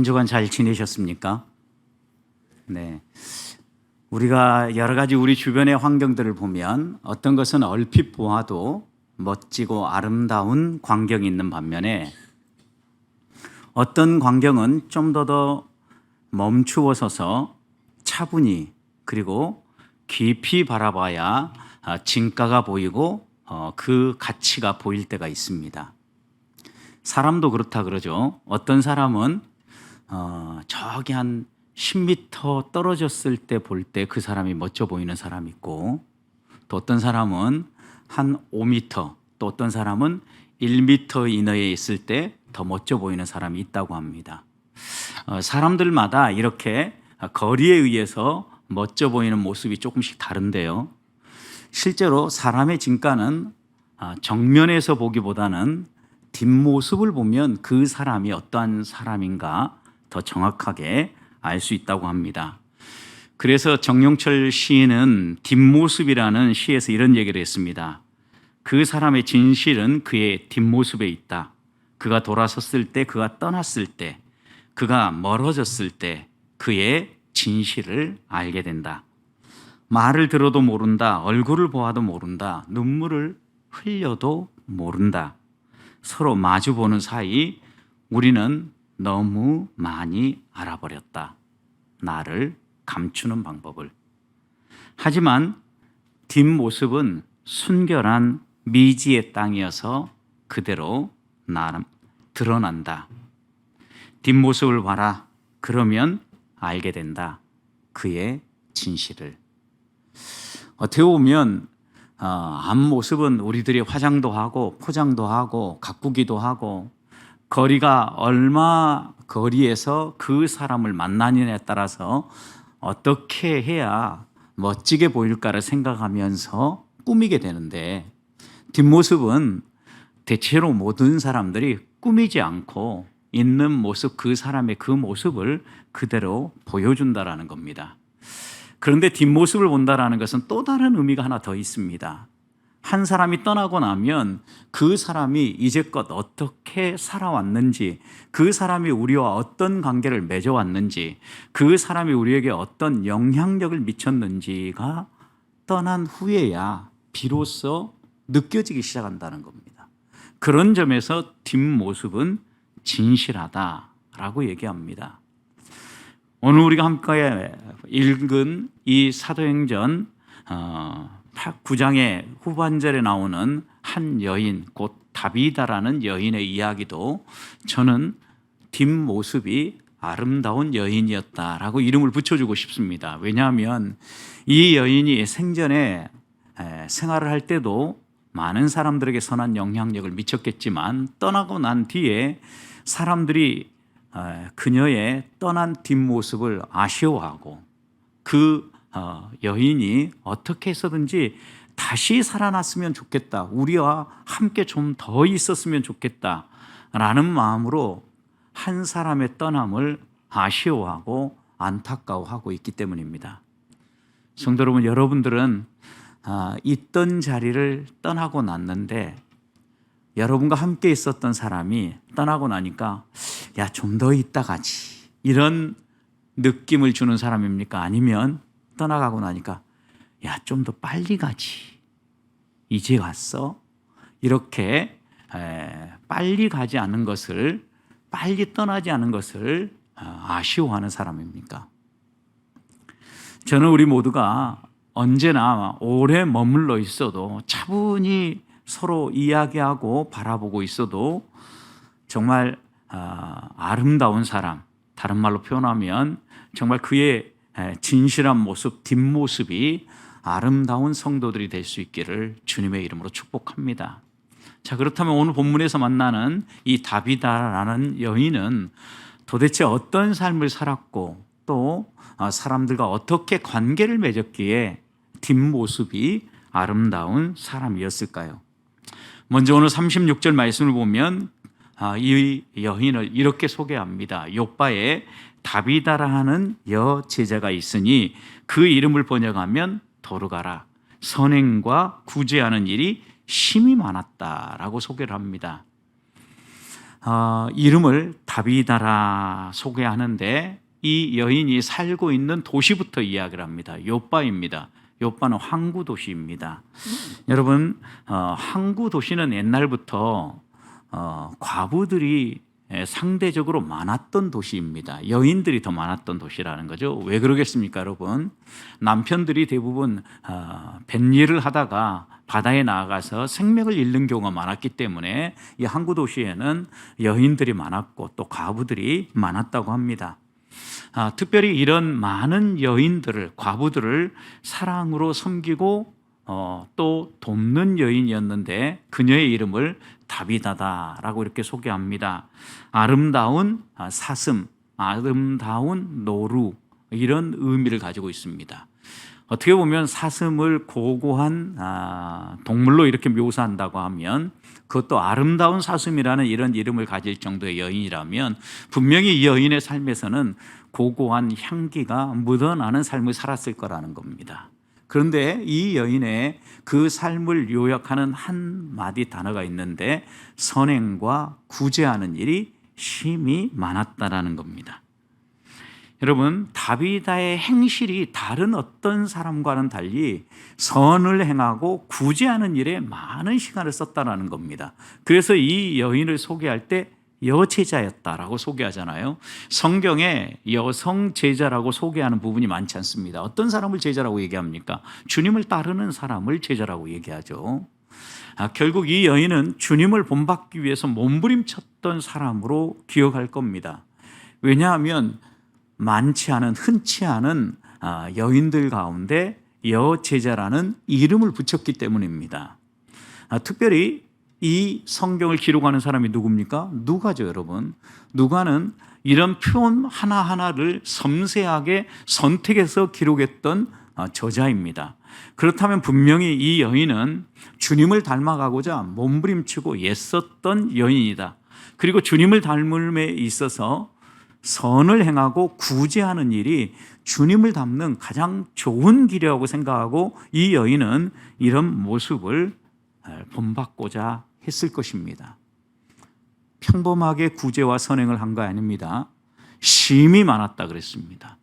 한 주간 잘 지내셨습니까? 네. 우리가 여러 가지 우리 주변의 환경들을 보면 어떤 것은 얼핏 보아도 멋지고 아름다운 광경이 있는 반면에 어떤 광경은 좀 더 멈추어 서서 차분히 그리고 깊이 바라봐야 진가가 보이고 그 가치가 보일 때가 있습니다. 사람도 그렇다 그러죠. 어떤 사람은 저기 한 10m 떨어졌을 때 볼 때 그 사람이 멋져 보이는 사람이 있고, 또 어떤 사람은 한 5m, 또 어떤 사람은 1m 이내에 있을 때 더 멋져 보이는 사람이 있다고 합니다. 사람들마다 이렇게 거리에 의해서 멋져 보이는 모습이 조금씩 다른데요. 실제로 사람의 진가는 정면에서 보기보다는 뒷모습을 보면 그 사람이 어떠한 사람인가 더 정확하게 알 수 있다고 합니다. 그래서 정용철 시인은 뒷모습이라는 시에서 이런 얘기를 했습니다. 그 사람의 진실은 그의 뒷모습에 있다. 그가 돌아섰을 때, 그가 떠났을 때, 그가 멀어졌을 때 그의 진실을 알게 된다. 말을 들어도 모른다. 얼굴을 보아도 모른다. 눈물을 흘려도 모른다. 서로 마주보는 사이 우리는 너무 많이 알아버렸다. 나를 감추는 방법을. 하지만 뒷모습은 순결한 미지의 땅이어서 그대로 드러난다. 뒷모습을 봐라. 그러면 알게 된다. 그의 진실을. 어떻게 보면 앞모습은 우리들이 화장도 하고 포장도 하고 가꾸기도 하고 거리가 얼마 거리에서 그 사람을 만나느냐에 따라서 어떻게 해야 멋지게 보일까를 생각하면서 꾸미게 되는데, 뒷모습은 대체로 모든 사람들이 꾸미지 않고 있는 모습, 그 사람의 그 모습을 그대로 보여준다라는 겁니다. 그런데 뒷모습을 본다라는 것은 또 다른 의미가 하나 더 있습니다. 한 사람이 떠나고 나면 그 사람이 이제껏 어떻게 살아왔는지, 그 사람이 우리와 어떤 관계를 맺어왔는지, 그 사람이 우리에게 어떤 영향력을 미쳤는지가 떠난 후에야 비로소 느껴지기 시작한다는 겁니다. 그런 점에서 뒷모습은 진실하다라고 얘기합니다. 오늘 우리가 함께 읽은 이 사도행전 9장의 후반절에 나오는 한 여인, 곧 다비다라는 여인의 이야기도 저는 뒷모습이 아름다운 여인이었다라고 이름을 붙여주고 싶습니다. 왜냐하면 이 여인이 생전에 생활을 할 때도 많은 사람들에게 선한 영향력을 미쳤겠지만, 떠나고 난 뒤에 사람들이 그녀의 떠난 뒷모습을 아쉬워하고 그 여인이 어떻게 해서든지 다시 살아났으면 좋겠다, 우리와 함께 좀 더 있었으면 좋겠다 라는 마음으로 한 사람의 떠남을 아쉬워하고 안타까워하고 있기 때문입니다. 성도 여러분, 여러분들은 있던 자리를 떠나고 났는데 여러분과 함께 있었던 사람이 떠나고 나니까 야, 좀 더 있다 가지, 이런 느낌을 주는 사람입니까? 아니면 떠나가고 나니까 야, 좀 더 빨리 가지, 이제 갔어, 이렇게 빨리 가지 않은 것을, 빨리 떠나지 않은 것을 아쉬워하는 사람입니까? 저는 우리 모두가 언제나 오래 머물러 있어도, 차분히 서로 이야기하고 바라보고 있어도 정말 아름다운 사람, 다른 말로 표현하면 정말 그의 진실한 모습, 뒷모습이 아름다운 성도들이 될 수 있기를 주님의 이름으로 축복합니다. 자, 그렇다면 오늘 본문에서 만나는 이 다비다라는 여인은 도대체 어떤 삶을 살았고, 또 사람들과 어떻게 관계를 맺었기에 뒷모습이 아름다운 사람이었을까요? 먼저 오늘 36절 말씀을 보면 이 여인을 이렇게 소개합니다. 욥바에 다비다라 하는 여제자가 있으니 그 이름을 번역하면 도르가라, 선행과 구제하는 일이 심히 많았다라고 소개를 합니다. 이름을 다비다라 소개하는데 이 여인이 살고 있는 도시부터 이야기를 합니다. 요빠입니다. 요빠는 항구 도시입니다. 여러분, 항구 도시는 옛날부터 과부들이 상대적으로 많았던 도시입니다. 여인들이 더 많았던 도시라는 거죠. 왜 그러겠습니까, 여러분? 남편들이 대부분 뱃일을 하다가 바다에 나가서 생명을 잃는 경우가 많았기 때문에 이 항구 도시에는 여인들이 많았고 또 과부들이 많았다고 합니다. 특별히 이런 많은 여인들을, 과부들을 사랑으로 섬기고 또 돕는 여인이었는데 그녀의 이름을 다비다다라고 이렇게 소개합니다. 아름다운 사슴, 아름다운 노루, 이런 의미를 가지고 있습니다. 어떻게 보면 사슴을 고고한 동물로 이렇게 묘사한다고 하면, 그것도 아름다운 사슴이라는 이런 이름을 가질 정도의 여인이라면 분명히 이 여인의 삶에서는 고고한 향기가 묻어나는 삶을 살았을 거라는 겁니다. 그런데 이 여인의 그 삶을 요약하는 한마디 단어가 있는데 선행과 구제하는 일이 심히 많았다라는 겁니다. 여러분, 다비다의 행실이 다른 어떤 사람과는 달리 선을 행하고 구제하는 일에 많은 시간을 썼다라는 겁니다. 그래서 이 여인을 소개할 때 여제자였다라고 소개하잖아요. 성경에 여성 제자라고 소개하는 부분이 많지 않습니다. 어떤 사람을 제자라고 얘기합니까? 주님을 따르는 사람을 제자라고 얘기하죠. 결국 이 여인은 주님을 본받기 위해서 몸부림쳤던 사람으로 기억할 겁니다. 왜냐하면 많지 않은, 흔치 않은 여인들 가운데 여제자라는 이름을 붙였기 때문입니다. 특별히 이 성경을 기록하는 사람이 누굽니까? 누가죠, 여러분. 누가는 이런 표현 하나하나를 섬세하게 선택해서 기록했던 저자입니다. 그렇다면 분명히 이 여인은 주님을 닮아가고자 몸부림치고 애썼던 여인이다. 그리고 주님을 닮음에 있어서 선을 행하고 구제하는 일이 주님을 닮는 가장 좋은 길이라고 생각하고 이 여인은 이런 모습을 본받고자 했을 것입니다. 평범하게 구제와 선행을 한 거 아닙니다. 심이 많았다 그랬습니다.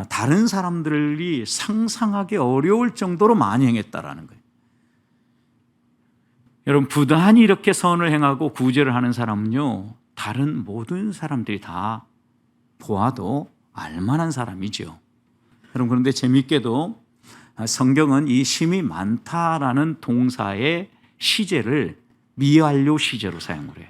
다른 사람들이 상상하기 어려울 정도로 많이 행했다라는 거예요. 여러분, 부단히 이렇게 선을 행하고 구제를 하는 사람은요, 다른 모든 사람들이 다 보아도 알만한 사람이죠. 여러분, 그런데 재미있게도 성경은 이 심이 많다라는 동사의 시제를 미완료 시제로 사용을 해요.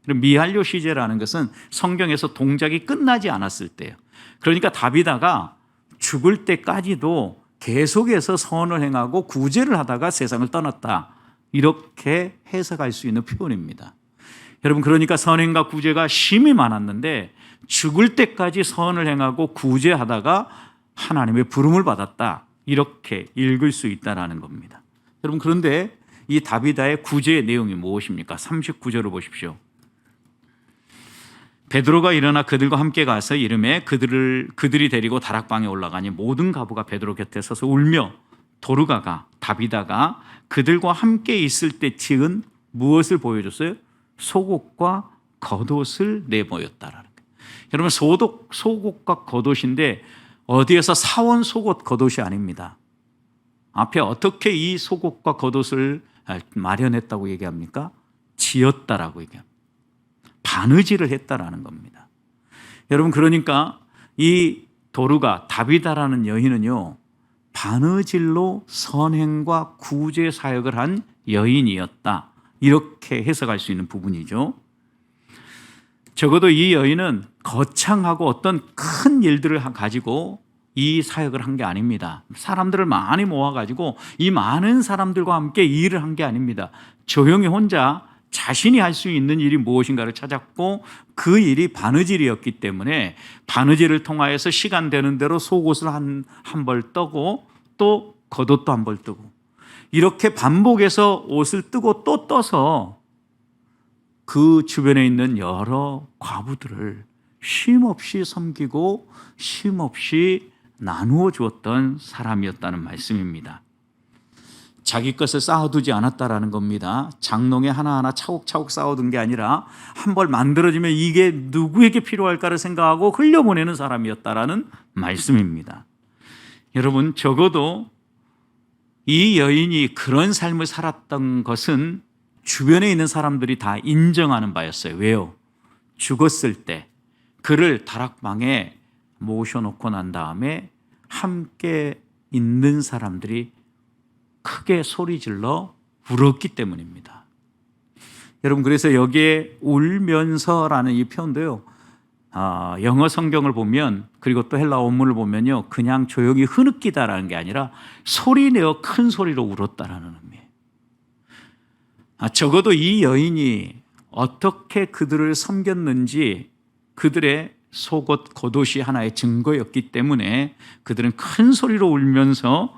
미완료 시제라는 것은 성경에서 동작이 끝나지 않았을 때예요. 그러니까 다비다가 죽을 때까지도 계속해서 선을 행하고 구제를 하다가 세상을 떠났다, 이렇게 해석할 수 있는 표현입니다. 여러분, 그러니까 선행과 구제가 심히 많았는데 죽을 때까지 선을 행하고 구제하다가 하나님의 부름을 받았다, 이렇게 읽을 수 있다는 겁니다. 여러분, 그런데 이 다비다의 구제의 내용이 무엇입니까? 39절을 보십시오. 베드로가 일어나 그들과 함께 가서 이르매 그들이 데리고 다락방에 올라가니 모든 가부가 베드로 곁에 서서 울며 도르가가, 다비다가 그들과 함께 있을 때 지은 무엇을 보여줬어요? 속옷과 겉옷을 내보였다라는 거예요. 여러분, 속옷과 겉옷인데 어디에서 사온 속옷 겉옷이 아닙니다. 앞에 어떻게 이 속옷과 겉옷을 마련했다고 얘기합니까? 지었다라고 얘기합니다. 바느질을 했다라는 겁니다. 여러분, 그러니까 이 도르가, 다비다라는 여인은요, 바느질로 선행과 구제 사역을 한 여인이었다, 이렇게 해석할 수 있는 부분이죠. 적어도 이 여인은 거창하고 어떤 큰 일들을 가지고 이 사역을 한 게 아닙니다. 사람들을 많이 모아가지고 이 많은 사람들과 함께 일을 한 게 아닙니다. 조용히 혼자 자신이 할 수 있는 일이 무엇인가를 찾았고 그 일이 바느질이었기 때문에 바느질을 통하여서 시간 되는 대로 속옷을 한 벌 떠고 또 겉옷도 한 벌 뜨고, 이렇게 반복해서 옷을 뜨고 또 떠서 그 주변에 있는 여러 과부들을 쉼없이 섬기고 쉼없이 나누어 주었던 사람이었다는 말씀입니다. 자기 것을 쌓아두지 않았다라는 겁니다. 장롱에 하나하나 차곡차곡 쌓아둔 게 아니라 한 벌 만들어지면 이게 누구에게 필요할까를 생각하고 흘려보내는 사람이었다라는 말씀입니다. 여러분, 적어도 이 여인이 그런 삶을 살았던 것은 주변에 있는 사람들이 다 인정하는 바였어요. 왜요? 죽었을 때 그를 다락방에 모셔놓고 난 다음에 함께 있는 사람들이 크게 소리질러 울었기 때문입니다. 여러분, 그래서 여기에 울면서라는 이 표현도요, 영어 성경을 보면, 그리고 또 헬라 원문을 보면요, 그냥 조용히 흐느끼다라는 게 아니라 소리내어 큰 소리로 울었다라는 의미예요. 적어도 이 여인이 어떻게 그들을 섬겼는지 그들의 속옷 겉옷이 하나의 증거였기 때문에 그들은 큰 소리로 울면서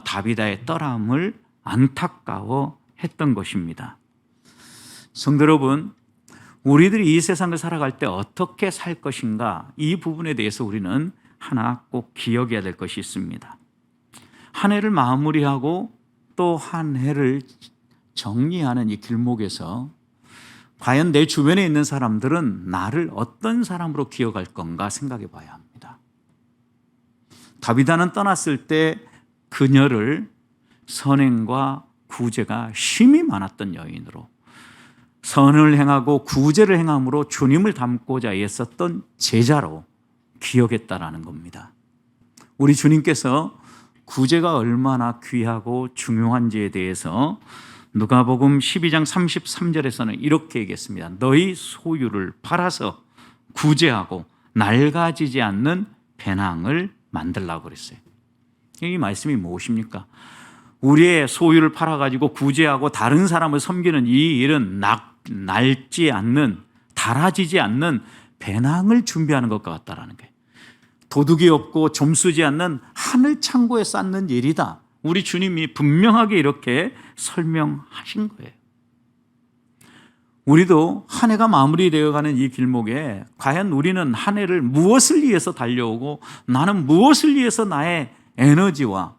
다비다의 떠남을 안타까워했던 것입니다. 성도 여러분, 우리들이 이 세상을 살아갈 때 어떻게 살 것인가, 이 부분에 대해서 우리는 하나 꼭 기억해야 될 것이 있습니다. 한 해를 마무리하고 또 한 해를 정리하는 이 길목에서 과연 내 주변에 있는 사람들은 나를 어떤 사람으로 기억할 건가 생각해 봐야 합니다. 다비다는 떠났을 때 그녀를 선행과 구제가 심히 많았던 여인으로, 선을 행하고 구제를 행함으로 주님을 닮고자 애썼던 제자로 기억했다라는 겁니다. 우리 주님께서 구제가 얼마나 귀하고 중요한지에 대해서 누가복음 12장 33절에서는 이렇게 얘기했습니다. 너희 소유를 팔아서 구제하고 낡아지지 않는 배낭을 만들라고 그랬어요. 이 말씀이 무엇입니까? 우리의 소유를 팔아가지고 구제하고 다른 사람을 섬기는 이 일은 낡지 않는, 닳아지지 않는 배낭을 준비하는 것과 같다라는 거예요. 도둑이 없고 좀 쓰지 않는 하늘 창고에 쌓는 일이다. 우리 주님이 분명하게 이렇게 설명하신 거예요. 우리도 한 해가 마무리되어가는 이 길목에 과연 우리는 한 해를 무엇을 위해서 달려오고 나는 무엇을 위해서 나의 에너지와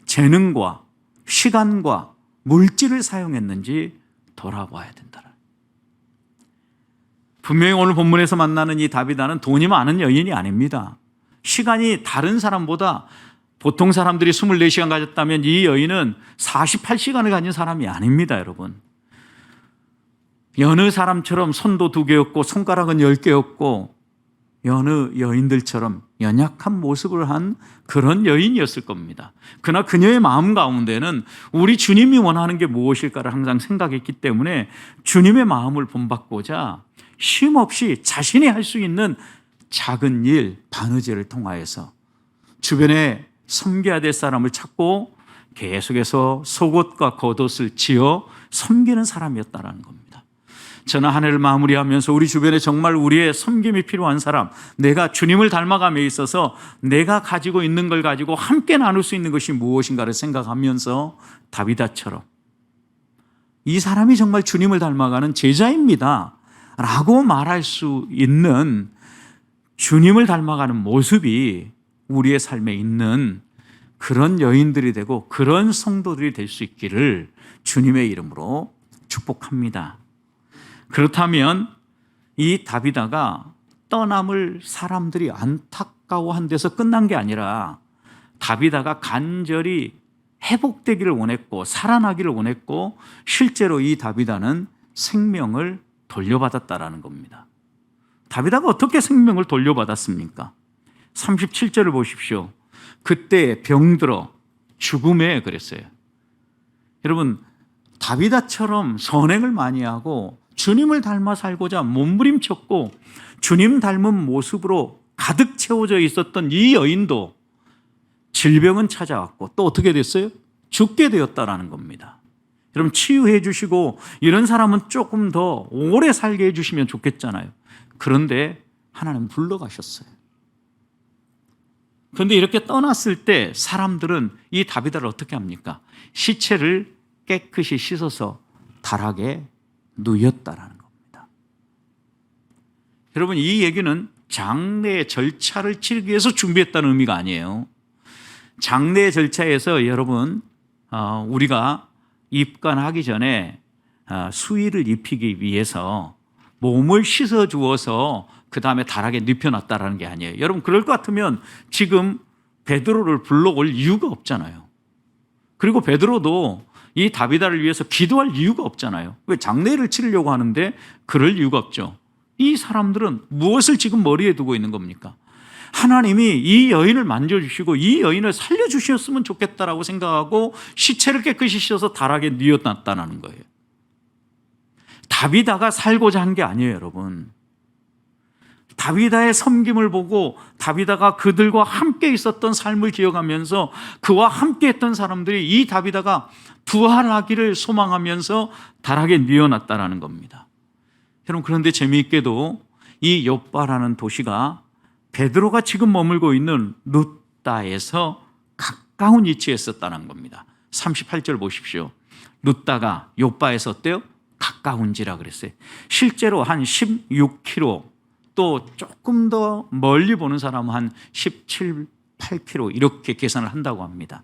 재능과 시간과 물질을 사용했는지 돌아봐야 된다. 분명히 오늘 본문에서 만나는 이 다비다는 돈이 많은 여인이 아닙니다. 시간이 다른 사람보다, 보통 사람들이 24시간 가졌다면 이 여인은 48시간을 가진 사람이 아닙니다, 여러분. 여느 사람처럼 손도 2개였고 손가락은 10개였고 여느 여인들처럼 연약한 모습을 한 그런 여인이었을 겁니다. 그러나 그녀의 마음 가운데는 우리 주님이 원하는 게 무엇일까를 항상 생각했기 때문에 주님의 마음을 본받고자 쉼없이 자신이 할 수 있는 작은 일, 바느질을 통하여서 주변에 섬겨야 될 사람을 찾고 계속해서 속옷과 겉옷을 지어 섬기는 사람이었다는 겁니다. 저는 한 해를 마무리하면서 우리 주변에 정말 우리의 섬김이 필요한 사람, 내가 주님을 닮아감에 있어서 내가 가지고 있는 걸 가지고 함께 나눌 수 있는 것이 무엇인가를 생각하면서 다비다처럼 이 사람이 정말 주님을 닮아가는 제자입니다 라고 말할 수 있는 주님을 닮아가는 모습이 우리의 삶에 있는 그런 여인들이 되고 그런 성도들이 될 수 있기를 주님의 이름으로 축복합니다. 그렇다면 이 다비다가 떠남을 사람들이 안타까워한 데서 끝난 게 아니라 다비다가 간절히 회복되기를 원했고 살아나기를 원했고 실제로 이 다비다는 생명을 돌려받았다라는 겁니다. 다비다가 어떻게 생명을 돌려받았습니까? 37절을 보십시오. 그때 병들어 죽음에 그랬어요. 여러분, 다비다처럼 선행을 많이 하고 주님을 닮아 살고자 몸부림쳤고 주님 닮은 모습으로 가득 채워져 있었던 이 여인도 질병은 찾아왔고 또 어떻게 됐어요? 죽게 되었다라는 겁니다. 여러분, 치유해 주시고 이런 사람은 조금 더 오래 살게 해 주시면 좋겠잖아요. 그런데 하나님 불러가셨어요. 그런데 이렇게 떠났을 때 사람들은 이 다비다를 어떻게 합니까? 시체를 깨끗이 씻어서 다락에 누였다라는 겁니다. 여러분, 이 얘기는 장례의 절차를 치르기 위해서 준비했다는 의미가 아니에요. 장례의 절차에서 여러분 우리가 입관하기 전에 수의를 입히기 위해서 몸을 씻어 주어서 그 다음에 다락에 눕혀놨다라는 게 아니에요. 여러분 그럴 것 같으면 지금 베드로를 불러올 이유가 없잖아요. 그리고 베드로도 이 다비다를 위해서 기도할 이유가 없잖아요. 왜 장례를 치르려고 하는데 그럴 이유가 없죠. 이 사람들은 무엇을 지금 머리에 두고 있는 겁니까? 하나님이 이 여인을 만져주시고 이 여인을 살려주셨으면 좋겠다라고 생각하고 시체를 깨끗이 씻어서 다락에 뉘어놨다는 거예요. 다비다가 살고자 한 게 아니에요, 여러분. 다비다의 섬김을 보고 다비다가 그들과 함께 있었던 삶을 기억하면서 그와 함께 했던 사람들이 이 다비다가 부활하기를 소망하면서 다락에 뉘어놨다는 겁니다. 여러분 그런데 재미있게도 이 욥바라는 도시가 베드로가 지금 머물고 있는 룻다에서 가까운 위치에 있었다는 겁니다. 38절 보십시오. 룻다가 욥바에서 어때요? 가까운지라 그랬어요. 실제로 한 16km, 또 조금 더 멀리 보는 사람은 한 17, 8km 이렇게 계산을 한다고 합니다.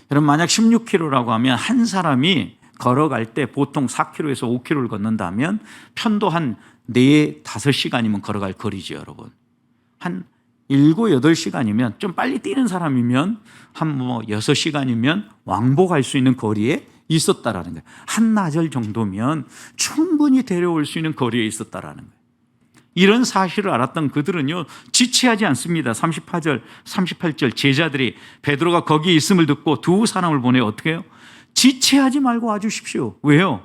여러분 만약 16km라고 하면 한 사람이 걸어갈 때 보통 4km에서 5km를 걷는다면 편도 한 4, 5시간이면 걸어갈 거리죠, 여러분. 한 7, 8시간이면 좀 빨리 뛰는 사람이면 한 6시간이면 왕복할 수 있는 거리에 있었다라는 거예요. 한나절 정도면 충분히 데려올 수 있는 거리에 있었다라는 거예요. 이런 사실을 알았던 그들은요 지체하지 않습니다. 38절 제자들이 베드로가 거기 있음을 듣고 두 사람을 보내 어떻게 해요? 지체하지 말고 와주십시오. 왜요?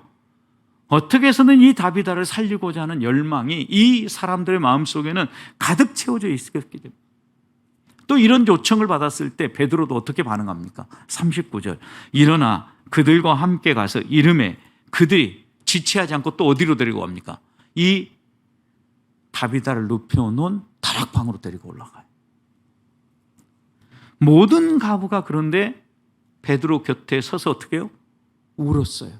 어떻게 해서는 이 다비다를 살리고자 하는 열망이 이 사람들의 마음속에는 가득 채워져 있었기 때문에. 또 이런 요청을 받았을 때 베드로도 어떻게 반응합니까? 39절 일어나 그들과 함께 가서 이름에 그들이 지체하지 않고 또 어디로 데리고 갑니까? 이 다비다를 눕혀놓은 다락방으로 데리고 올라가요. 모든 가부가 그런데 베드로 곁에 서서 어떻게 해요? 울었어요.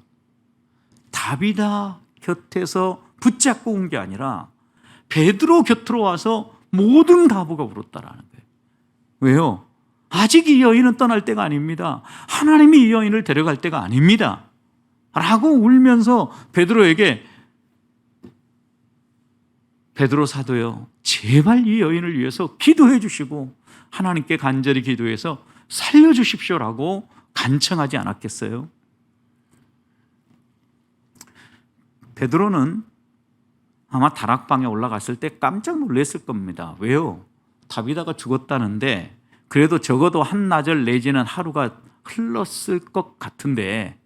다비다 곁에서 붙잡고 온 게 아니라 베드로 곁으로 와서 모든 가부가 울었다라는 거예요. 왜요? 아직 이 여인은 떠날 때가 아닙니다. 하나님이 이 여인을 데려갈 때가 아닙니다. 라고 울면서 베드로에게 베드로 사도요, 제발 이 여인을 위해서 기도해 주시고 하나님께 간절히 기도해서 살려주십시오라고 간청하지 않았겠어요? 베드로는 아마 다락방에 올라갔을 때 깜짝 놀랐을 겁니다. 왜요? 다비다가 죽었다는데 그래도 적어도 한나절 내지는 하루가 흘렀을 것 같은데,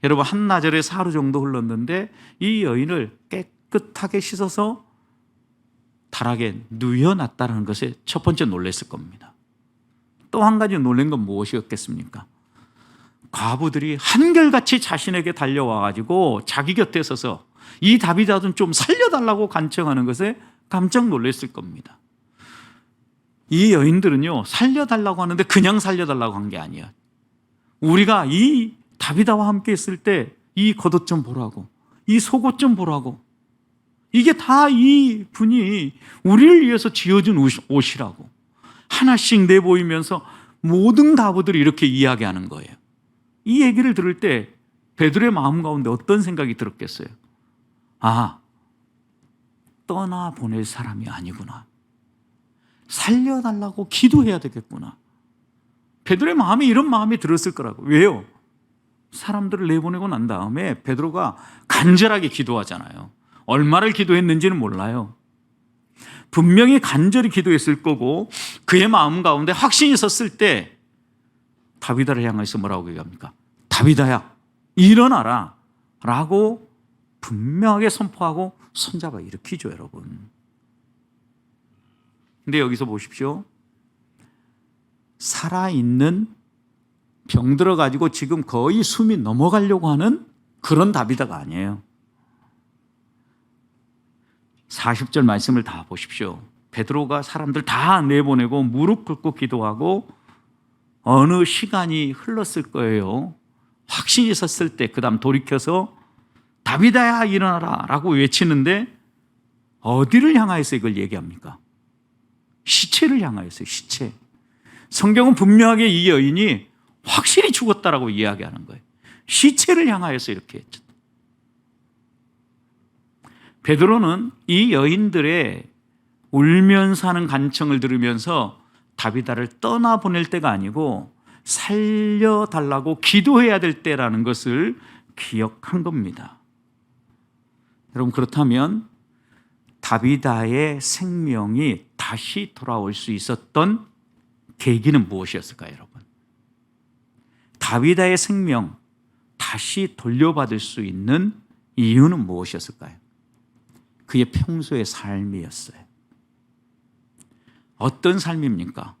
여러분 한나절에서 하루 정도 흘렀는데 이 여인을 깨끗하게 씻어서 다락에 누워놨다는 것에 첫 번째 놀랐을 겁니다. 또 한 가지 놀란 건 무엇이었겠습니까? 과부들이 한결같이 자신에게 달려와가지고 자기 곁에 서서 이 다비다는 좀 살려달라고 간청하는 것에 깜짝 놀랐을 겁니다. 이 여인들은요 살려달라고 하는데 그냥 살려달라고 한 게 아니야. 우리가 이 다비다와 함께 있을 때 이 겉옷 좀 보라고, 이 속옷 좀 보라고, 이게 다 이 분이 우리를 위해서 지어준 옷이라고 하나씩 내보이면서 모든 가부들이 이렇게 이야기하는 거예요. 이 얘기를 들을 때 베드로의 마음 가운데 어떤 생각이 들었겠어요? 아, 떠나보낼 사람이 아니구나. 살려달라고 기도해야 되겠구나. 베드로의 마음에 이런 마음이 들었을 거라고. 왜요? 사람들을 내보내고 난 다음에 베드로가 간절하게 기도하잖아요. 얼마를 기도했는지는 몰라요. 분명히 간절히 기도했을 거고 그의 마음 가운데 확신이 섰을 때 다비다를 향해서 뭐라고 얘기합니까? 다비다야 일어나라 라고 분명하게 선포하고 손잡아 일으키죠, 여러분. 근데 여기서 보십시오. 살아있는 병들어 가지고 지금 거의 숨이 넘어가려고 하는 그런 다비다가 아니에요. 40절 말씀을 다 보십시오. 베드로가 사람들 다 내보내고 무릎 꿇고 기도하고 어느 시간이 흘렀을 거예요. 확신이 섰을 때 그 다음 돌이켜서 다비다야 일어나라 라고 외치는데 어디를 향하여서 이걸 얘기합니까? 시체를 향하여서 시체. 성경은 분명하게 이 여인이 확실히 죽었다라고 이야기하는 거예요. 시체를 향하여서 이렇게 했죠. 베드로는 이 여인들의 울면서 하는 간청을 들으면서 다비다를 떠나보낼 때가 아니고 살려달라고 기도해야 될 때라는 것을 기억한 겁니다. 여러분, 그렇다면 다비다의 생명이 다시 돌아올 수 있었던 계기는 무엇이었을까요, 여러분? 다비다의 생명 다시 돌려받을 수 있는 이유는 무엇이었을까요? 그의 평소의 삶이었어요. 어떤 삶입니까?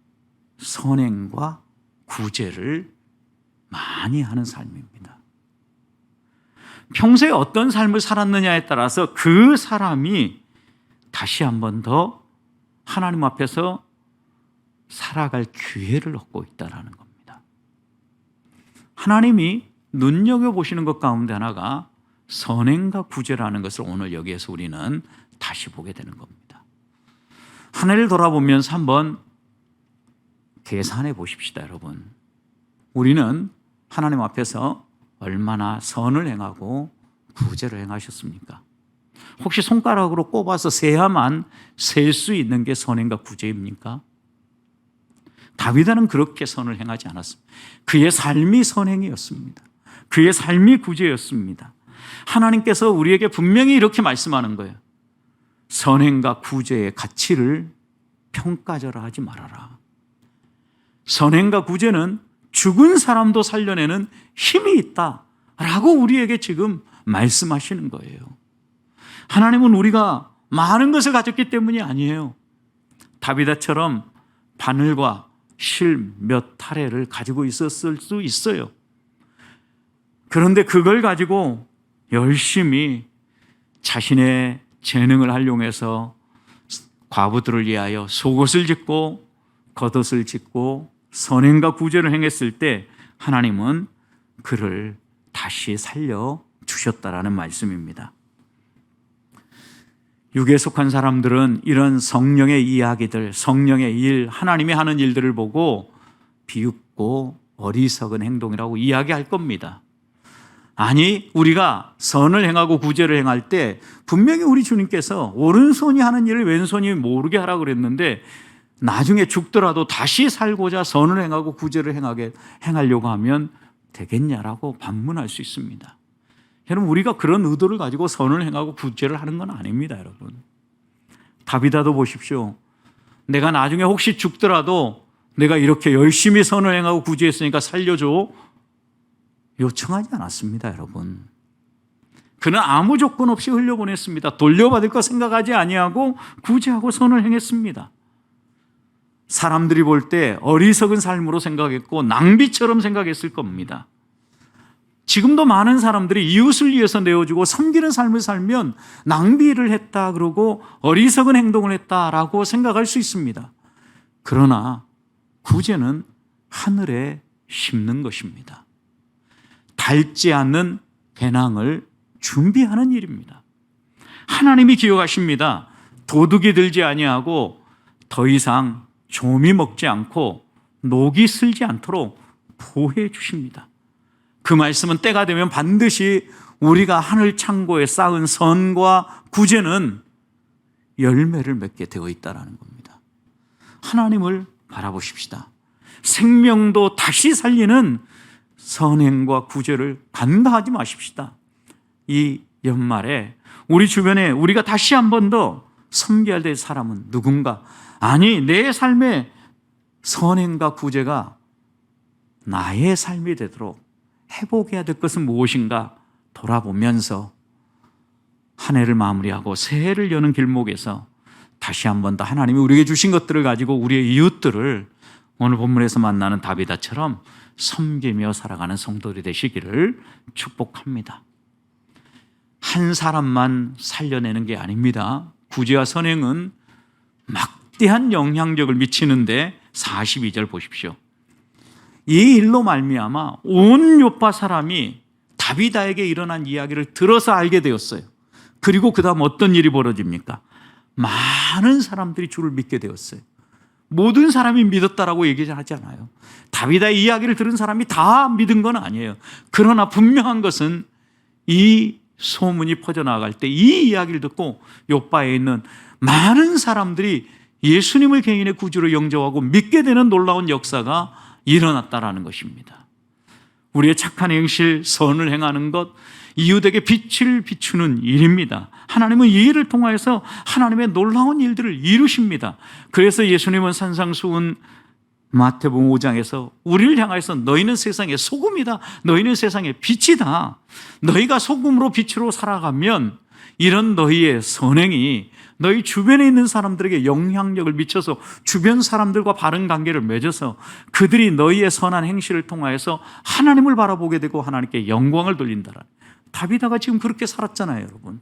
선행과 구제를 많이 하는 삶입니다. 평소에 어떤 삶을 살았느냐에 따라서 그 사람이 다시 한 번 더 하나님 앞에서 살아갈 기회를 얻고 있다는 겁니다. 하나님이 눈여겨보시는 것 가운데 하나가 선행과 구제라는 것을 오늘 여기에서 우리는 다시 보게 되는 겁니다. 한 해를 돌아보면서 한번 계산해 보십시다, 여러분. 우리는 하나님 앞에서 얼마나 선을 행하고 구제를 행하셨습니까? 혹시 손가락으로 꼽아서 세야만 셀 수 있는 게 선행과 구제입니까? 다윗은 그렇게 선을 행하지 않았습니다. 그의 삶이 선행이었습니다. 그의 삶이 구제였습니다. 하나님께서 우리에게 분명히 이렇게 말씀하는 거예요. 선행과 구제의 가치를 평가절하 하지 말아라. 선행과 구제는 죽은 사람도 살려내는 힘이 있다라고 우리에게 지금 말씀하시는 거예요. 하나님은 우리가 많은 것을 가졌기 때문이 아니에요. 다비다처럼 바늘과 실 몇 타래를 가지고 있었을 수 있어요. 그런데 그걸 가지고 열심히 자신의 재능을 활용해서 과부들을 위하여 속옷을 짓고 겉옷을 짓고 선행과 구제를 행했을 때 하나님은 그를 다시 살려주셨다라는 말씀입니다. 육에 속한 사람들은 이런 성령의 이야기들, 성령의 일, 하나님이 하는 일들을 보고 비웃고 어리석은 행동이라고 이야기할 겁니다. 아니, 우리가 선을 행하고 구제를 행할 때 분명히 우리 주님께서 오른손이 하는 일을 왼손이 모르게 하라고 그랬는데 나중에 죽더라도 다시 살고자 선을 행하고 구제를 행하려고 하면 되겠냐라고 반문할 수 있습니다. 여러분, 우리가 그런 의도를 가지고 선을 행하고 구제를 하는 건 아닙니다, 여러분. 다비다도 보십시오. 내가 나중에 혹시 죽더라도 내가 이렇게 열심히 선을 행하고 구제했으니까 살려줘 요청하지 않았습니다, 여러분. 그는 아무 조건 없이 흘려보냈습니다. 돌려받을 거 생각하지 아니하고 구제하고 선을 행했습니다. 사람들이 볼 때 어리석은 삶으로 생각했고 낭비처럼 생각했을 겁니다. 지금도 많은 사람들이 이웃을 위해서 내어주고 섬기는 삶을 살면 낭비를 했다 그러고 어리석은 행동을 했다라고 생각할 수 있습니다. 그러나 구제는 하늘에 심는 것입니다. 닳지 않는 배낭을 준비하는 일입니다. 하나님이 기억하십니다. 도둑이 들지 아니하고 더 이상 좀이 먹지 않고 녹이 슬지 않도록 보호해 주십니다. 그 말씀은 때가 되면 반드시 우리가 하늘 창고에 쌓은 선과 구제는 열매를 맺게 되어 있다는 겁니다. 하나님을 바라보십시다. 생명도 다시 살리는 선행과 구제를 간과하지 마십시다. 이 연말에 우리 주변에 우리가 다시 한 번 더 섬겨야 될 사람은 누군가, 아니 내 삶의 선행과 구제가 나의 삶이 되도록 회복해야 될 것은 무엇인가 돌아보면서 한 해를 마무리하고 새해를 여는 길목에서 다시 한 번 더 하나님이 우리에게 주신 것들을 가지고 우리의 이웃들을 오늘 본문에서 만나는 다비다처럼 섬기며 살아가는 성도들이 되시기를 축복합니다. 한 사람만 살려내는 게 아닙니다. 구제와 선행은 막대한 영향력을 미치는데 42절 보십시오. 이 일로 말미암아 온 요파 사람이 다비다에게 일어난 이야기를 들어서 알게 되었어요. 그리고 그 다음 어떤 일이 벌어집니까? 많은 사람들이 주를 믿게 되었어요. 모든 사람이 믿었다라고 얘기하지 않아요. 다윗의 이야기를 들은 사람이 다 믿은 건 아니에요. 그러나 분명한 것은 이 소문이 퍼져나갈 때 이 이야기를 듣고 욥바에 있는 많은 사람들이 예수님을 개인의 구주로 영접하고 믿게 되는 놀라운 역사가 일어났다라는 것입니다. 우리의 착한 행실, 선을 행하는 것, 이웃에게 빛을 비추는 일입니다. 하나님은 이 일을 통하여서 하나님의 놀라운 일들을 이루십니다. 그래서 예수님은 산상수훈 마태복음 5장에서 우리를 향해서 너희는 세상의 소금이다. 너희는 세상의 빛이다. 너희가 소금으로 빛으로 살아가면 이런 너희의 선행이 너희 주변에 있는 사람들에게 영향력을 미쳐서 주변 사람들과 바른 관계를 맺어서 그들이 너희의 선한 행실을 통하여서 하나님을 바라보게 되고 하나님께 영광을 돌린다라. 다비다가 지금 그렇게 살았잖아요, 여러분.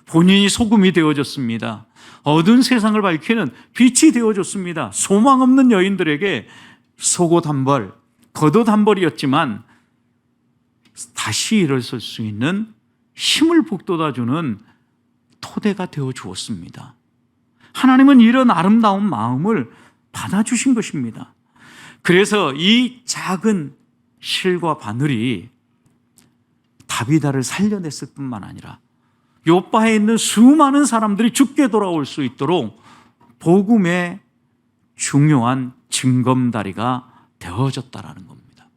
본인이 소금이 되어졌습니다. 어두운 세상을 밝히는 빛이 되어졌습니다. 소망 없는 여인들에게 속옷 한 벌, 겉옷 한 벌이었지만 다시 일어설 수 있는 힘을 북돋아주는 토대가 되어 주었습니다. 하나님은 이런 아름다운 마음을 받아주신 것입니다. 그래서 이 작은 실과 바늘이 다비다를 살려냈을 뿐만 아니라 욥바에 있는 수많은 사람들이 죽게 돌아올 수 있도록 복음의 중요한 징검다리가 되어졌다라는 겁니다.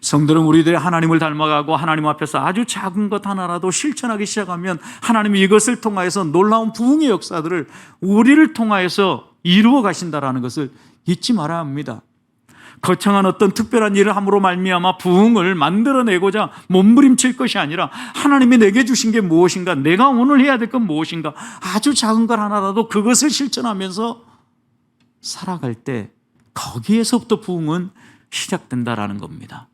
성도는 우리들이 하나님을 닮아가고 하나님 앞에서 아주 작은 것 하나라도 실천하기 시작하면 하나님이 이것을 통하여서 놀라운 부흥의 역사들을 우리를 통하여서 이루어 가신다라는 것을 잊지 말아야 합니다. 거창한 어떤 특별한 일을 함으로 말미암아 부흥을 만들어내고자 몸부림칠 것이 아니라 하나님이 내게 주신 게 무엇인가, 내가 오늘 해야 될 건 무엇인가, 아주 작은 것 하나라도 그것을 실천하면서 살아갈 때 거기에서부터 부흥은 시작된다라는 겁니다.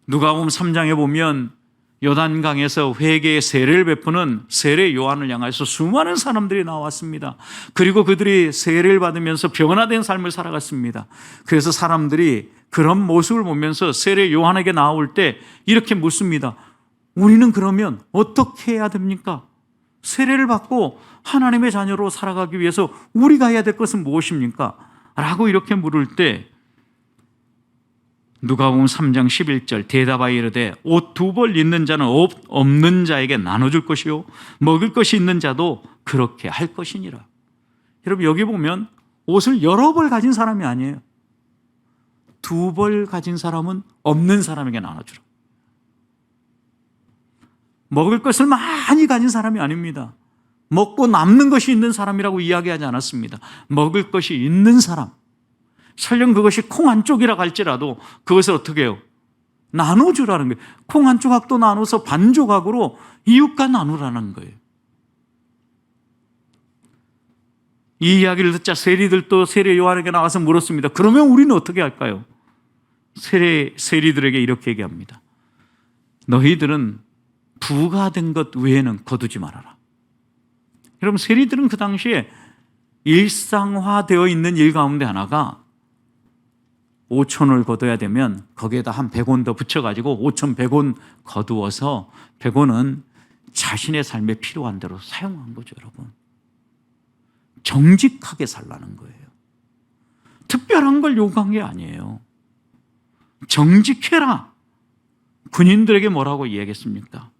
누가복음 3장에 보면 요단강에서 회개의 세례를 베푸는 세례 요한을 향해서 수많은 사람들이 나왔습니다. 그리고 그들이 세례를 받으면서 변화된 삶을 살아갔습니다. 그래서 사람들이 그런 모습을 보면서 세례 요한에게 나올 때 이렇게 묻습니다. 우리는 그러면 어떻게 해야 됩니까? 세례를 받고 하나님의 자녀로 살아가기 위해서 우리가 해야 될 것은 무엇입니까? 라고 이렇게 물을 때 누가복음 3장 11절 대답하여 이르되 옷 2벌 있는 자는 옷 없는 자에게 나눠줄 것이요 먹을 것이 있는 자도 그렇게 할 것이니라. 여러분 여기 보면 옷을 여러 벌 가진 사람이 아니에요. 2벌 가진 사람은 없는 사람에게 나눠주라. 먹을 것을 많이 가진 사람이 아닙니다. 먹고 남는 것이 있는 사람이라고 이야기하지 않았습니다. 먹을 것이 있는 사람, 설령 그것이 콩 한 쪽이라 할지라도 그것을 어떻게 해요? 나눠주라는 거예요. 콩 한 조각도 나눠서 반 조각으로 이웃과 나누라는 거예요. 이 이야기를 듣자 세리들도 세례 요한에게 나와서 물었습니다. 그러면 우리는 어떻게 할까요? 세리들에게 이렇게 얘기합니다. 너희들은 부가된 것 외에는 거두지 말아라. 여러분 세리들은 그 당시에 일상화되어 있는 일 가운데 하나가 5천을 거둬야 되면 거기에다 한 100원 더 붙여가지고 5,100원 거두어서 100원은 자신의 삶에 필요한 대로 사용한 거죠, 여러분. 정직하게 살라는 거예요. 특별한 걸 요구한 게 아니에요. 정직해라. 군인들에게 뭐라고 이야기했습니까?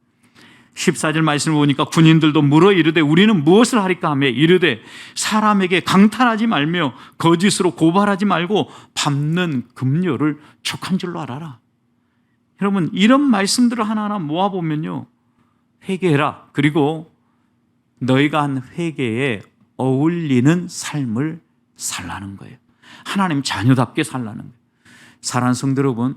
14절 말씀을 보니까 군인들도 물어 이르되 우리는 무엇을 하리까 하며 이르되 사람에게 강탈하지 말며 거짓으로 고발하지 말고 밟는 급료를 족한 줄로 알아라. 여러분 이런 말씀들을 하나하나 모아보면요, 회개해라. 그리고 너희가 한 회개에 어울리는 삶을 살라는 거예요. 하나님 자녀답게 살라는 거예요. 사랑하는 성도 여러분,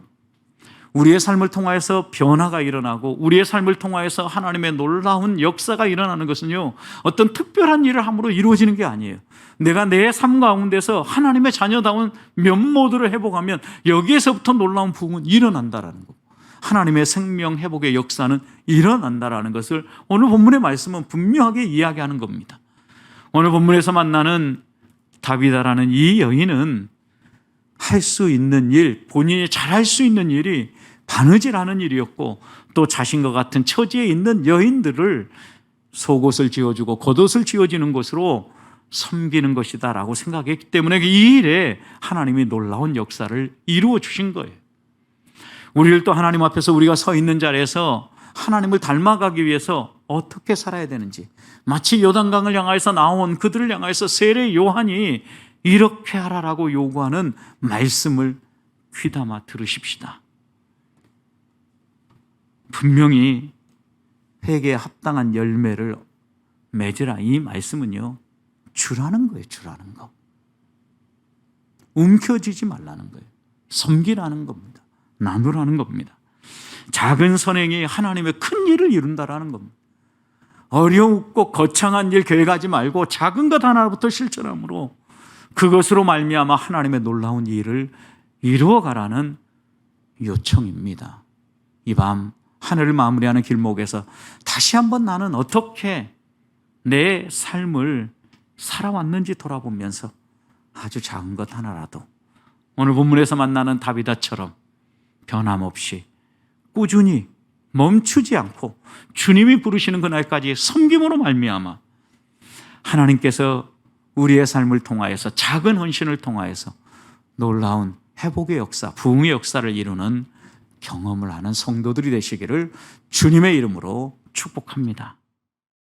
우리의 삶을 통하여서 변화가 일어나고 우리의 삶을 통하여서 하나님의 놀라운 역사가 일어나는 것은요, 어떤 특별한 일을 함으로 이루어지는 게 아니에요. 내가 내 삶 가운데서 하나님의 자녀다운 면모들을 회복하면 여기에서부터 놀라운 부흥은 일어난다라는 거. 하나님의 생명 회복의 역사는 일어난다라는 것을 오늘 본문의 말씀은 분명하게 이야기하는 겁니다. 오늘 본문에서 만나는 다비다라는 이 여인은 할 수 있는 일, 본인이 잘할 수 있는 일이 바느질하는 일이었고 또 자신과 같은 처지에 있는 여인들을 속옷을 지어주고 겉옷을 지어주는 것으로 섬기는 것이다라고 생각했기 때문에 이 일에 하나님이 놀라운 역사를 이루어 주신 거예요. 우리를 또 하나님 앞에서 우리가 서 있는 자리에서 하나님을 닮아가기 위해서 어떻게 살아야 되는지, 마치 요단강을 향하여서 나온 그들을 향하여서 세례 요한이 이렇게 하라라고 요구하는 말씀을 귀담아 들으십시다. 분명히 회개에 합당한 열매를 맺으라. 이 말씀은요, 주라는 거예요. 주라는 거. 움켜쥐지 말라는 거예요. 섬기라는 겁니다. 나누라는 겁니다. 작은 선행이 하나님의 큰 일을 이룬다라는 겁니다. 어렵고 거창한 일 계획하지 말고 작은 것 하나부터 실천함으로 그것으로 말미암아 하나님의 놀라운 일을 이루어가라는 요청입니다. 이 밤 하늘을 마무리하는 길목에서 다시 한번 나는 어떻게 내 삶을 살아왔는지 돌아보면서 아주 작은 것 하나라도 오늘 본문에서 만나는 다비다처럼 변함없이 꾸준히 멈추지 않고 주님이 부르시는 그날까지 섬김으로 말미암아 하나님께서 우리의 삶을 통하여서 작은 헌신을 통하여서 놀라운 회복의 역사, 부흥의 역사를 이루는 경험을 하는 성도들이 되시기를 주님의 이름으로 축복합니다.